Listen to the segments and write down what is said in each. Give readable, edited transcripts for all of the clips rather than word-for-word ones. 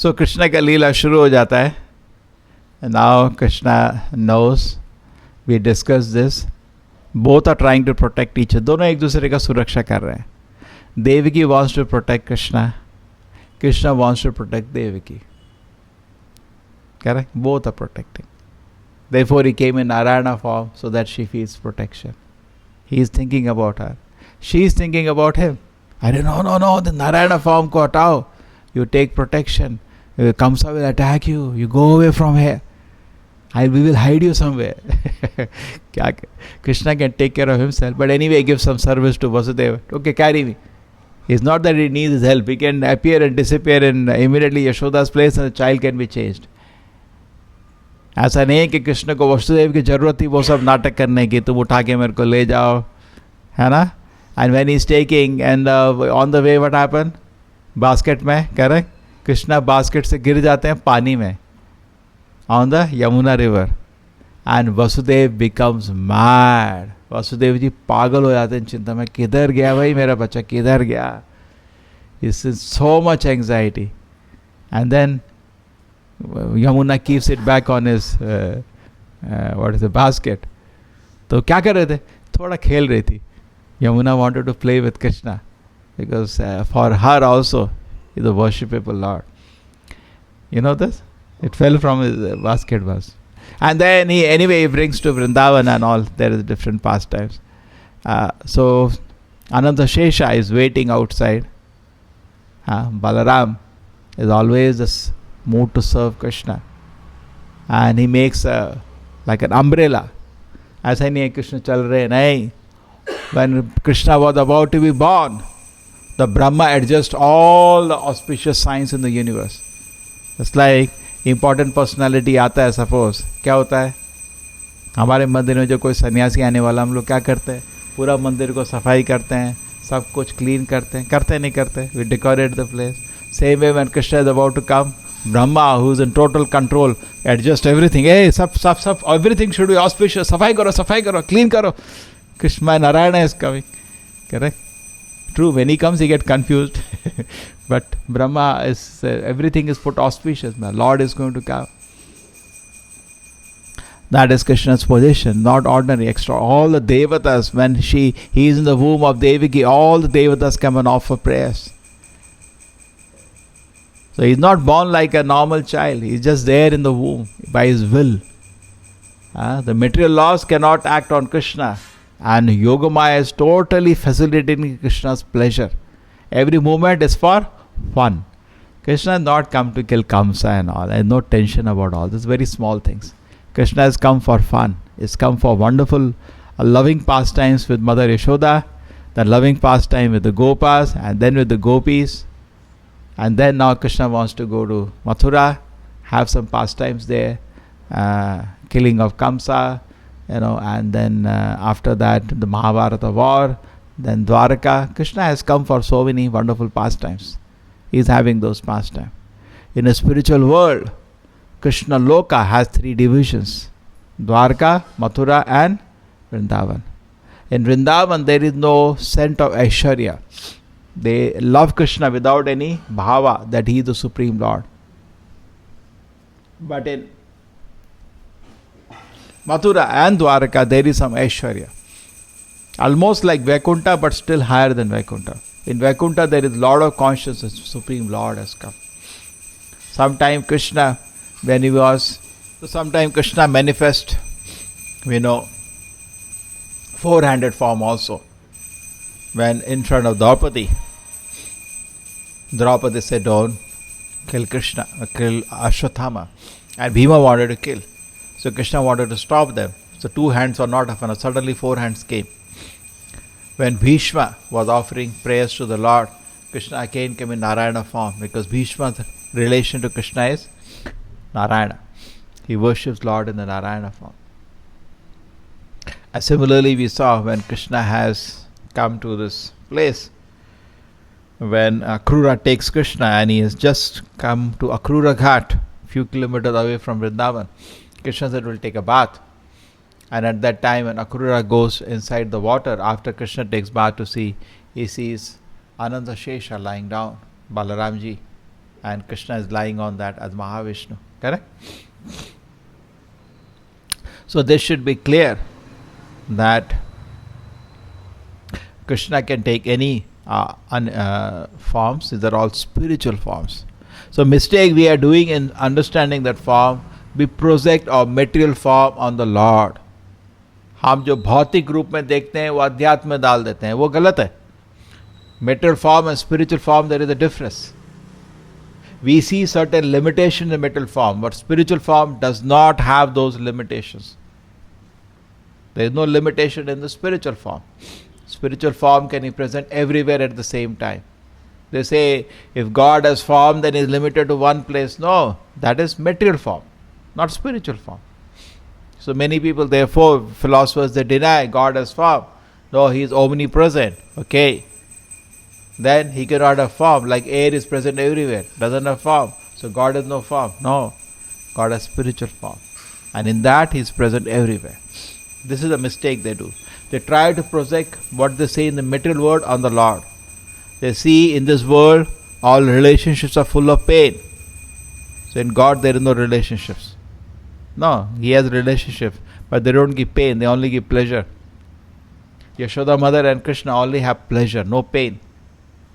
सो कृष्ण का लीला शुरू हो जाता है. Now Krishna knows, we discussed this, both are trying to protect each other. दोनों एक दूसरे का सुरक्षा कर रहे हैं. Devaki wants to protect Krishna. Krishna wants to protect Devaki. Correct? Both are protecting. Therefore he came in Narayana form so that she feels protection. He is thinking about her. She is thinking about him. I don't know, no, the Narayana form ko hatao. You take protection. Kamsa will attack you. You go away from here. We will hide you somewhere. Krishna can take care of himself. But anyway, give some service to Vasudeva. Okay, carry me. It's not that he needs his help. He can appear and disappear in immediately Yashoda's place and the child can be changed. ऐसा नहीं है कि कृष्ण को वसुदेव की जरूरत थी वो सब नाटक करने की, तुम उठा के मेरे को ले जाओ, है ना. And when he is taking and on the way what happen, basket में, करेक्ट, कृष्णा बास्केट से गिर जाते हैं पानी में on the Yamuna river and Vasudev becomes mad. Vasudev ji पागल हो जाते हैं चिंता में, किधर गया भाई मेरा बच्चा, किधर गया. Is so much anxiety. And then Yamuna keeps it back on his what is the basket. तो क्या कर रहे थे, थोड़ा खेल रही थी. Yamuna wanted to play with Krishna because for her also is a worshipable Lord. You know this? It fell from his basket was. And then he brings to Vrindavan and all. There is different pastimes. So Ananta Shesha is waiting outside. Balaram is always this mood to serve Krishna, and he makes like an umbrella. ऐसा नहीं है कृष्ण चल रहे, नहीं. When Krishna was about to be born, the Brahma adjusts all the auspicious signs in the universe. It's like important personality आता है, suppose क्या होता है हमारे मंदिर में, जो कोई सन्यासी आने वाला, हम लोग क्या करते हैं, पूरा मंदिर को सफाई करते हैं, सब कुछ क्लीन करते हैं, करते नहीं करते, we decorate the place. Same way when Krishna is about to come, Brahma, who is in total control, adjust everything. Hey, sab, everything should be auspicious. Safai karo, clean karo. Krishna Narayana is coming. Correct? True, when he comes, he gets confused. But Brahma is, everything is put auspicious. My Lord is going to come. That is Krishna's position, not ordinary, extra. All the Devatas, when he is in the womb of Devaki, all the Devatas come and offer prayers. So he's not born like a normal child. He's just there in the womb by his will. The material laws cannot act on Krishna. And Yogamaya is totally facilitating Krishna's pleasure. Every movement is for fun. Krishna has not come to kill Kamsa and all. There is no tension about all this. Very small things. Krishna has come for fun. He's come for wonderful, loving pastimes with Mother Yashoda. Then loving pastime with the Gopas. And then with the Gopis. And then now Krishna wants to go to Mathura, have some pastimes there, killing of Kamsa, and then after that the Mahabharata war, then Dwaraka. Krishna has come for so many wonderful pastimes. He is having those pastimes. In a spiritual world, Krishna Loka has 3 divisions: Dwarka, Mathura and Vrindavan. In Vrindavan there is no scent of Aishwarya. They love Krishna without any bhava that he is the Supreme Lord. But in Mathura and Dwaraka there is some Aishwarya. Almost like Vaikuntha, but still higher than Vaikuntha. In Vaikuntha there is Lord of consciousness, Supreme Lord has come. Sometime Krishna, when he was, sometime Krishna manifest, 4-handed form also. When in front of Draupadi said, don't kill Krishna, kill Ashwatthama. And Bhima wanted to kill. So Krishna wanted to stop them. So 2 hands were not enough. Suddenly 4 hands came. When Bhishma was offering prayers to the Lord, Krishna again came in Narayana form, because Bhishma's relation to Krishna is Narayana. He worships Lord in the Narayana form. And similarly we saw when Krishna has come to this place, when Akrura takes Krishna and he has just come to Akrura Ghat, few kilometers away from Vrindavan. Krishna said, we'll take a bath. And at that time when Akrura goes inside the water, after Krishna takes bath to see, he sees Ananta Shesha lying down, Balaramji. and Krishna is lying on that as Mahavishnu. Correct? So this should be clear that Krishna can take any forms. These are all spiritual forms. So mistake we are doing in understanding that form, we project our material form on the Lord. हम जो भौतिक रूप में देखते हैं वो अध्यात्म में डाल देते हैं, वो गलत है. Material form and spiritual form, there is a difference. We see certain limitations in material form, but spiritual form does not have those limitations. There is no limitation in the spiritual form. Spiritual form can be present everywhere at the same time. They say if God has form, then he is limited to one place. No, that is material form, not spiritual form. So many people, therefore, philosophers, they deny God has form. No, he is omnipresent. Okay. Then he cannot have form, like air is present everywhere, doesn't have form. So God has no form. No, God has spiritual form. And in that he is present everywhere. This is a mistake they do. They try to project what they say in the material world on the Lord. They see in this world all relationships are full of pain. So in God there is no relationships. No, he has relationships, but they don't give pain, they only give pleasure. Yashoda mother and Krishna only have pleasure, no pain.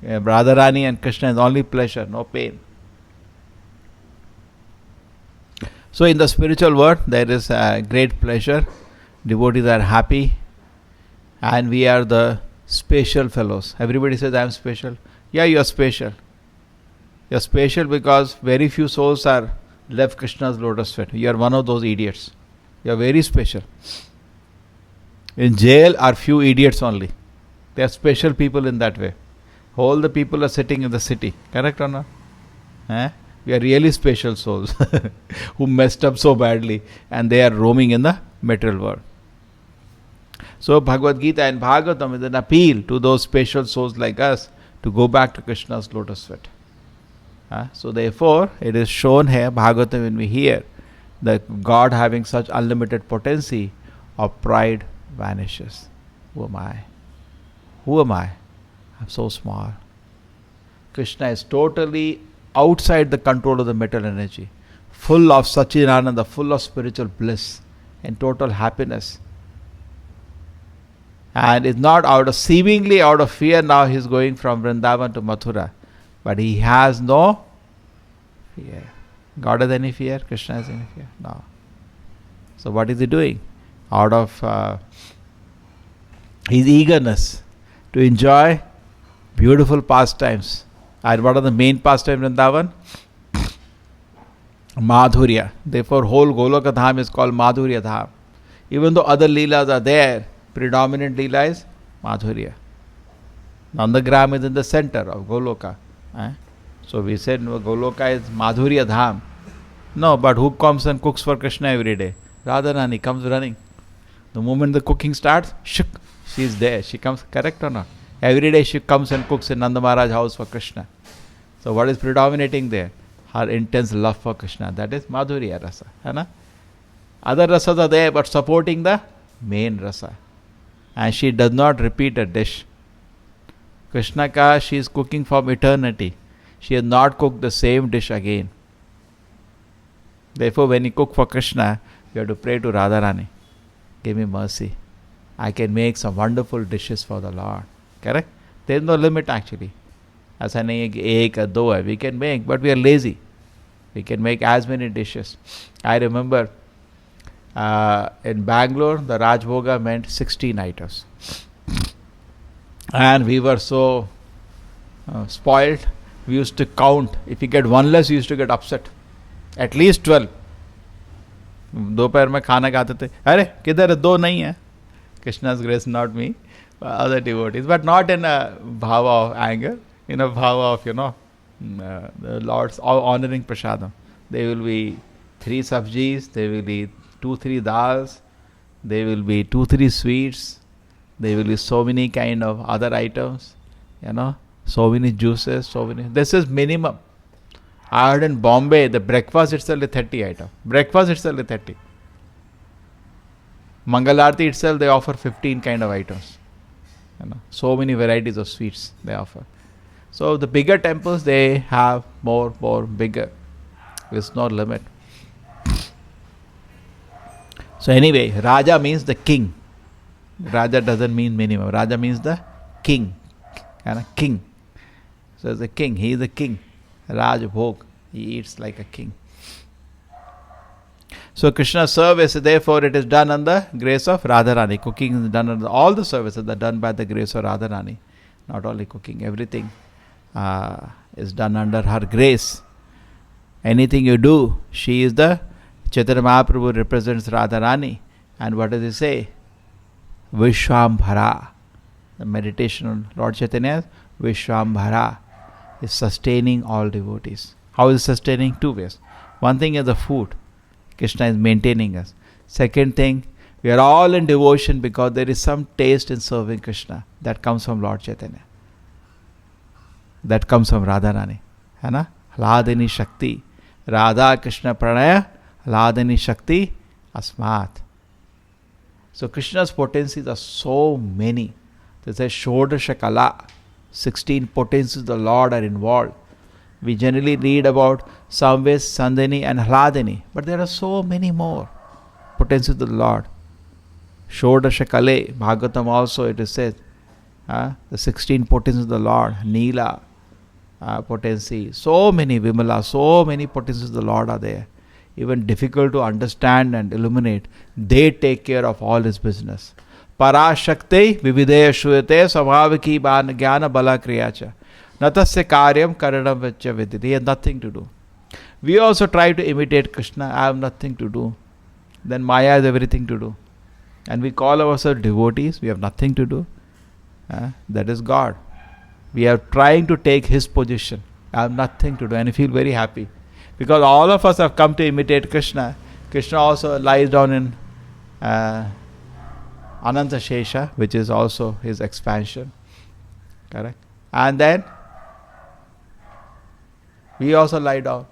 Radharani and Krishna is only pleasure, no pain. So in the spiritual world there is great pleasure. Devotees are happy, and we are the special fellows. Everybody says I am special. Yeah, you are special. You are special because very few souls are left Krishna's lotus feet. You are one of those idiots. You are very special. In jail are few idiots only. They are special people in that way. All the people are sitting in the city. Correct or not? We are really special souls who messed up so badly, and they are roaming in the material world. So Bhagavad Gita and Bhagavatam is an appeal to those special souls like us to go back to Krishna's lotus feet. So therefore, it is shown here, Bhagavatam, when we hear that God having such unlimited potency, our pride vanishes. Who am I? Who am I? I'm so small. Krishna is totally outside the control of the material energy, full of Sachidananda, full of spiritual bliss and total happiness. And it's not seemingly out of fear now he is going from Vrindavan to Mathura. But he has no fear. God has any fear? Krishna has any fear? No. So what is he doing? Out of his eagerness to enjoy beautiful pastimes. And what are the main pastimes in Vrindavan? Madhurya. Therefore whole Goloka Dham is called Madhurya Dham. Even though other Leelas are there, predominant Leela is Madhurya. Nandagram is in the center of Goloka. So we said Goloka is Madhurya Dham. No, but who comes and cooks for Krishna every day? Radharani comes running. The moment the cooking starts, shuk, she is there. She comes, correct or not? Every day she comes and cooks in Nanda Maharaj house for Krishna. So what is predominating there? Her intense love for Krishna. That is Madhurya Rasa. Other rasas are there but supporting the main rasa. And she does not repeat a dish. Krishna ka, she is cooking from eternity. She has not cooked the same dish again. Therefore, when you cook for Krishna, you have to pray to Radharani. Give me mercy. I can make some wonderful dishes for the Lord. Correct? There is no limit actually. ऐसा नहीं है कि एक दो है. We can make, but we are lazy. We can make as many dishes. I remember in Bangalore, the Rajbhoga meant 16 items. And we were so spoiled. We used to count. If you get one less, you used to get upset. At least 12. दोपहर में खाना खाते थे. अरे किधर दो नहीं है. Krishna's grace, not me, other devotees, but not in a bhava of anger, in a bhava of, the Lord's honoring prasadam. There will be 3 sabjis, there will be 2-3 dals, there will be 2-3 sweets, there will be so many kind of other items, so many juices, so many. This is minimum. I heard in Bombay, the breakfast itself is 30 items. Breakfast itself is 30. Mangalarti itself, they offer 15 kind of items. So many varieties of sweets they offer. So the bigger temples, they have more bigger. There's no limit. So anyway, Raja means the king. Raja doesn't mean minimum. Raja means the king. And a king. So the king, he is the king. Raj Bhog. He eats like a king. So Krishna's service, therefore, it is done on the grace of Radharani. Cooking is done under all the services are done by the grace of Radharani. Not only cooking, everything is done under her grace. Anything you do, she is the Chaitanya Mahaprabhu represents Radharani. And what does he say? Vishwambhara. The meditation on Lord Chaitanya, Vishwambhara, is sustaining all devotees. How is sustaining? Two ways. One thing is the food. Krishna is maintaining us. Second thing, we are all in devotion because there is some taste in serving Krishna that comes from Lord Chaitanya. That comes from Radharani. है ना? Hladini Shakti. Radha Krishna Pranaya. Hladini Shakti Asmat. So Krishna's potencies are so many. There's a Shodasha Kala. 16 potencies of the Lord are involved. We generally read about Samves, Sandhini and Hladini. But there are so many more potencies of the Lord. Shodasha Kale. Bhagavatam also it is said. The 16 potencies of the Lord. Neela. Potency. So many Vimala. So many potencies of the Lord are there. Even difficult to understand and illuminate. They take care of all his business. Parashakti vivideya shuyate svabhaviki jnana bala kriyacha. Natasya karyam karanam vacha viditi. He has nothing to do. We also try to imitate Krishna. I have nothing to do. Then Maya has everything to do. And we call ourselves devotees. We have nothing to do. That is God. We are trying to take his position. I have nothing to do. And I feel very happy. Because all of us have come to imitate Krishna. Krishna also lies down in Ananta Shesha, which is also his expansion. Correct? And then we also lie down.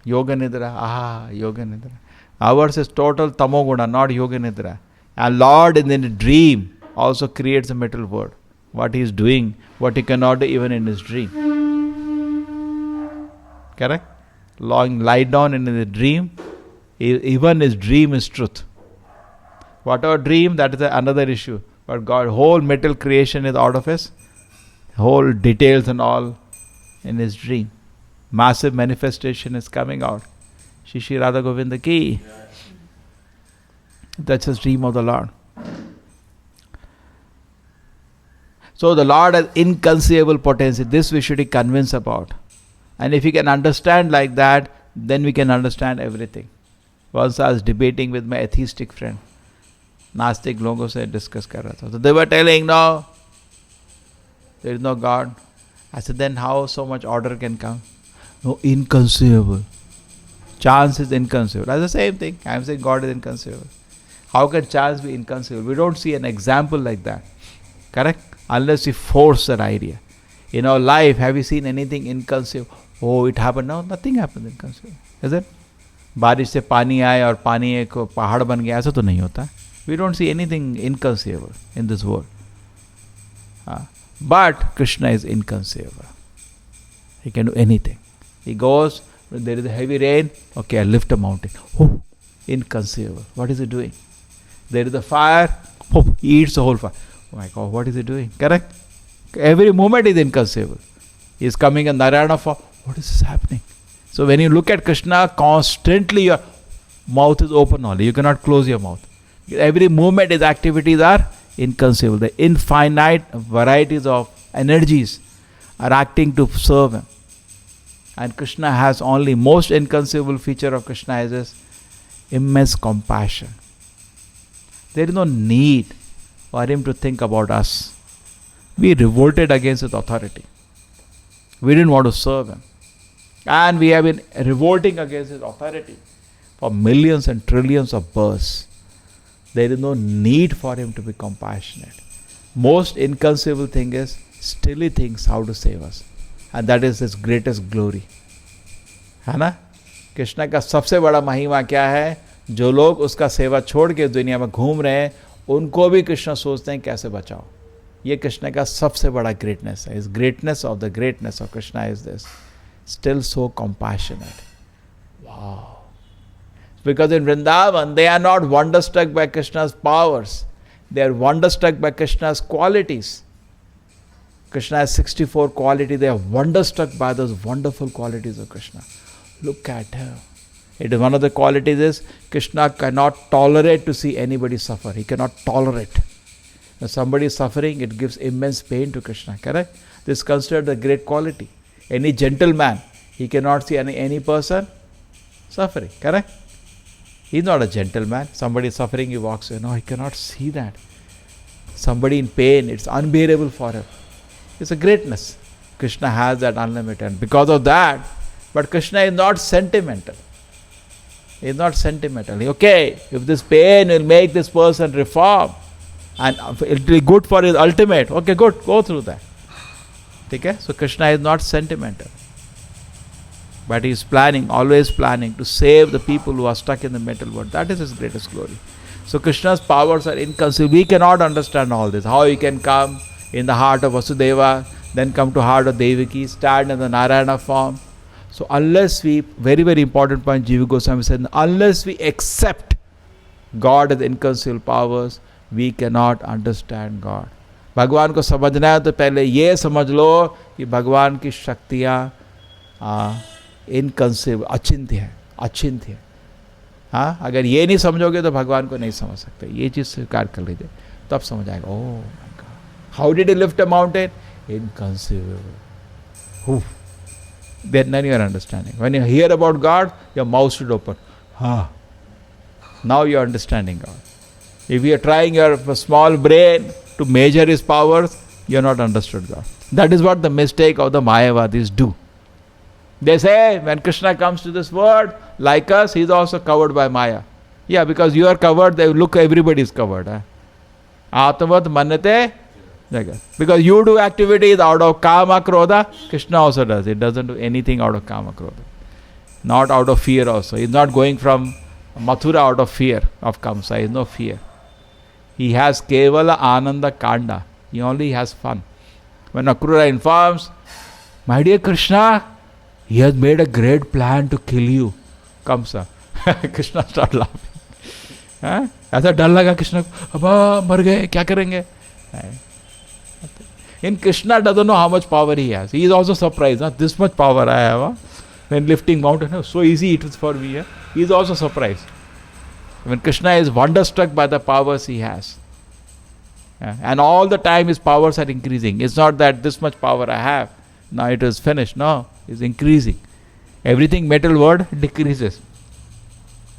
Yoga Nidra. Yoga Nidra. Ours is total Tamoguna, not Yoga Nidra. And Lord in the dream also creates a middle word. What he is doing, what he cannot do even in his dream. Correct? Lie down in the dream. Even his dream is truth. Whatever dream, that is another issue. But God, whole metal creation is out of his whole details and all in his dream. Massive manifestation is coming out. Shri Radha Govinda ki. That's his dream of the Lord. So the Lord has inconceivable potency. This we should be convinced about. And if we can understand like that, then we can understand everything. Once I was debating with my atheistic friend. Nastik logo se discuss kar raha tha. So they were telling, no, there is no God. I said, then how so much order can come? No, inconceivable. Chance is inconceivable. That's the same thing. I am saying God is inconceivable. How can chance be inconceivable? We don't see an example like that. Correct? Unless we force that idea. In our life, have you seen anything inconceivable? Oh, it happened. No, nothing happened inconceivable. Is it? बारिश से पानी आए और पानी एक पहाड़ बन गया, ऐसा तो नहीं होता. We don't see anything inconceivable in this world. But Krishna is inconceivable. He can do anything. He goes, when there is a heavy rain, okay, I lift a mountain. Oh, inconceivable. What is he doing? There is a fire, oh, he eats the whole fire. Oh my God, what is he doing? Correct? Every moment is inconceivable. He is coming in Narayana form. What is this happening? So when you look at Krishna, constantly your mouth is open only. You cannot close your mouth. Every moment his activities are inconceivable. The infinite varieties of energies are acting to serve him. And Krishna has only most inconceivable feature of Krishna is his immense compassion. There is no need for him to think about us. We revolted against his authority. We didn't want to serve him. And we have been revolting against his authority for millions and trillions of births. There is no need for him to be compassionate. Most inconceivable thing is still he thinks how to save us. And that is his greatest glory. है ना? कृष्ण का सबसे बड़ा महिमा क्या है? जो लोग उसका सेवा छोड़ के दुनिया में घूम रहे हैं, उनको भी कृष्ण सोचते हैं कैसे बचाओ. ये कृष्ण का सबसे बड़ा ग्रेटनेस है. इस greatness of Krishna is this, still so compassionate. Wow. Because in Vrindavan, they are not wonderstruck by Krishna's powers. They are wonderstruck by Krishna's qualities. Krishna has 64 qualities. They are wonderstruck by those wonderful qualities of Krishna. Look at him. It is one of the qualities is Krishna cannot tolerate to see anybody suffer. He cannot tolerate. When somebody is suffering, it gives immense pain to Krishna. Correct? This is considered a great quality. Any gentleman, he cannot see any person suffering. Correct? He is not a gentleman. Somebody is suffering, he walks away. No, he cannot see that. Somebody in pain, it's unbearable for him. It's a greatness. Krishna has that unlimited. And because of that, but Krishna is not sentimental. He is not sentimental. Okay, if this pain will make this person reform and it will be good for his ultimate, okay, good, go through that. Okay? So Krishna is not sentimental. But he is planning, always planning to save the people who are stuck in the mental world. That is his greatest glory. So Krishna's powers are inconceivable. We cannot understand all this. How he can come in the heart of Vasudeva, then come to heart of Devaki, stand in the Narayana form. So unless we, very very important point Jiva Goswami said, unless we accept God as inconceivable powers, we cannot understand God. भगवान को समझना है तो पहले ये समझ लो कि भगवान की शक्तियाँ इनकंसीव अचिंत्य है. हाँ, अगर ये नहीं समझोगे तो भगवान को नहीं समझ सकते. ये चीज़ स्वीकार कर लीजिए, तब समझ आएगा. Oh my God, how did he lift a mountain? Inconceivable. Then you are understanding. When you hear about God, your mouth should open. Now you are understanding God. If you are trying your small brain to measure His powers, you are not understood God. That is what the mistake of the Mayavadis do. They say when Krishna comes to this world, like us, he is also covered by Maya. Yeah, because you are covered, they look, everybody is covered. Atmavat mannate jagat. Because you do activities out of kama krodha, Krishna also does. It doesn't do anything out of kama krodha. Not out of fear also. He is not going from Mathura out of fear of Kamsa. He has no fear. He has kevala ananda kanda. He only has fun. When Akrura informs, my dear Krishna, he has made a great plan to kill you. Kamsa. Krishna start laughing. ऐसा डर लगा कृष्ण को, अब मर गए, क्या करेंगे? In Krishna doesn't know how much power he has. He is also surprised. This much power I have. When lifting mountain, so easy it is for me. He is also surprised. When Krishna is wonderstruck by the powers he has. And all the time his powers are increasing. It's not that this much power I have, now it is finished. No, it's increasing. Everything material world decreases.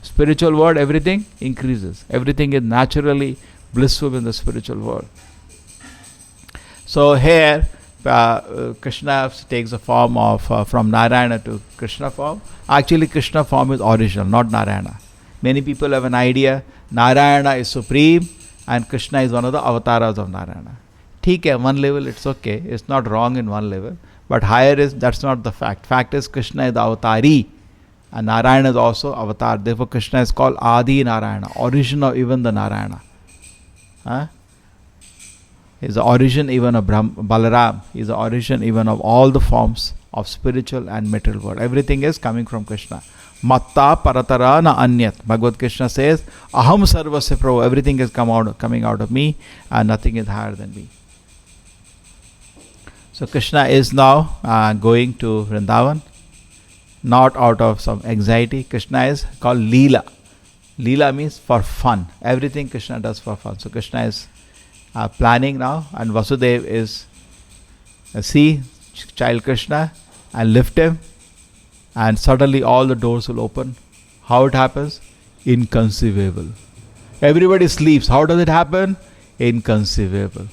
Spiritual world, everything increases. Everything is naturally blissful in the spiritual world. So here, Krishna takes the form of, from Narayana to Krishna form. Actually, Krishna form is original, not Narayana. Many people have an idea, Narayana is supreme and Krishna is one of the avatars of Narayana. ठीक है, one level it's okay, it's not wrong in one level. But higher is, that's not the fact. Fact is Krishna is the avatari and Narayana is also avatar. Therefore Krishna is called Adi Narayana, origin of even the Narayana. He is the origin even of Balaram. He is the origin even of all the forms of spiritual and material world. Everything is coming from Krishna. Matta paratara na anyat. Bhagavad Krishna says, Aham sarvasya prabhu. Everything is coming out of me and nothing is higher than me. So Krishna is now going to Vrindavan, not out of some anxiety. Krishna is called Leela. Leela means for fun. Everything Krishna does for fun. So Krishna is planning now, and Vasudeva is see child Krishna and lift him, and suddenly all the doors will open. How it happens? Inconceivable. Everybody sleeps. How does it happen? Inconceivable.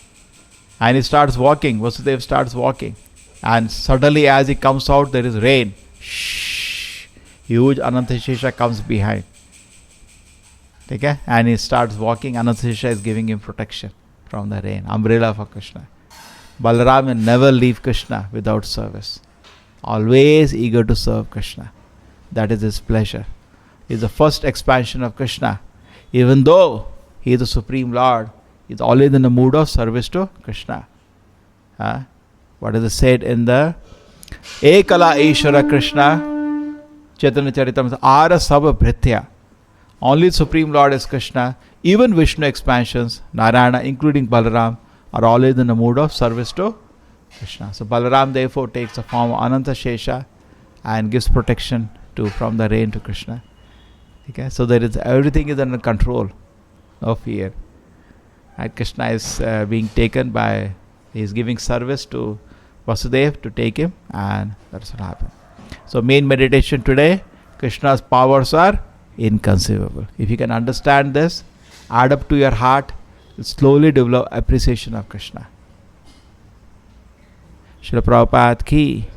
And he starts walking. Vasudeva starts walking, and suddenly as he comes out, there is rain. Shh. Huge Anantashesha comes behind. Okay? And he starts walking. Anantashesha is giving him protection from the rain. Umbrella for Krishna. Balaram will never leave Krishna without service. Always eager to serve Krishna. That is his pleasure. He is the first expansion of Krishna. Even though he is the Supreme Lord, is always in the mood of service to Krishna. What is said in the Ekala Ishvara Krishna Chaitanya Charitamrita Ara Sabha Bhritya. Only Supreme Lord is Krishna. Even Vishnu expansions, Narayana, including Balaram, are always in the mood of service to Krishna. So Balaram therefore takes the form of Ananta Shesha and gives protection from the rain to Krishna. Okay? So there is everything is under control, no fear. And Krishna is being taken by, he is giving service to Vasudeva to take him, and that's what happened. So main meditation today, Krishna's powers are inconceivable. If you can understand this, add up to your heart, slowly develop appreciation of Krishna. Srila Prabhupada ki